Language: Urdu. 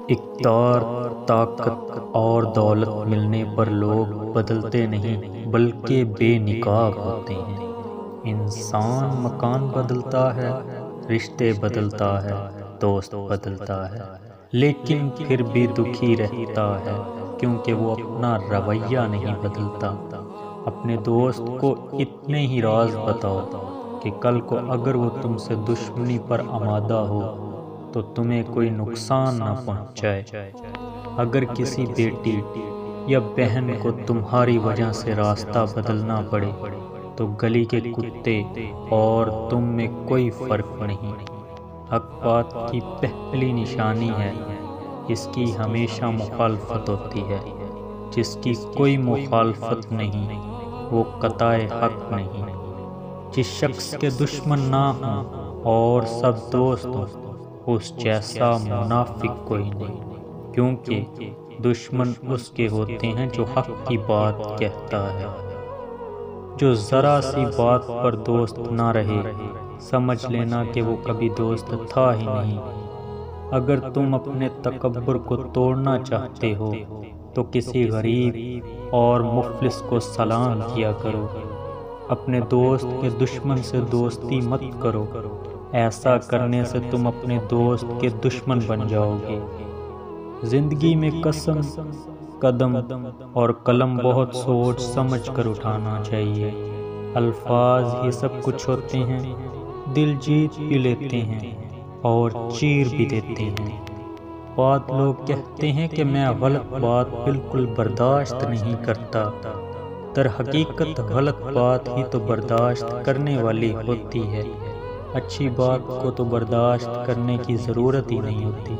اقتدار، طاقت اور دولت ملنے پر لوگ بدلتے نہیں بلکہ بے نقاب ہوتے ہیں۔ انسان مکان بدلتا ہے، رشتے بدلتا ہے، دوست بدلتا ہے، لیکن پھر بھی دکھی رہتا ہے کیونکہ وہ اپنا رویہ نہیں بدلتا۔ اپنے دوست کو اتنے ہی راز بتاؤ کہ کل کو اگر وہ تم سے دشمنی پر آمادہ ہو تو تمہیں کوئی نقصان نہ پہنچائے۔ اگر کسی بیٹی یا بہن کو تمہاری وجہ سے راستہ بدلنا پڑے تو گلی کے کتے اور تم میں کوئی فرق نہیں۔ حق بات کی پہلی نشانی ہے، اس کی ہمیشہ مخالفت ہوتی ہے۔ جس کی کوئی مخالفت نہیں وہ قطع حق نہیں۔ جس شخص کے دشمن نہ ہوں اور سب دوست ہوں اس جیسا منافق کوئی نہیں، کیونکہ دشمن اس کے ہوتے ہیں جو حق کی بات کہتا ہے۔ جو ذرا سی بات پر دوست نہ رہے سمجھ لینا کہ وہ کبھی دوست تھا ہی نہیں۔ اگر تم اپنے تکبر کو توڑنا چاہتے ہو تو کسی غریب اور مفلس کو سلام کیا کرو۔ اپنے دوست کے دشمن سے دوستی مت کرو، ایسا کرنے سے تم اپنے دوست کے دشمن بن جاؤ گے۔ زندگی میں قسم، قدم اور قلم بہت سوچ سمجھ کر اٹھانا چاہیے۔ الفاظ ہی سب کچھ ہوتے ہیں، دل جیت بھی لیتے ہیں اور چیر بھی دیتے ہیں۔ بات لوگ کہتے ہیں کہ میں غلط بات بالکل برداشت نہیں کرتا، در حقیقت غلط بات ہی تو برداشت کرنے والی ہوتی ہے۔ اچھی بات کو تو برداشت کرنے کی ضرورت ہی نہیں ہوتی۔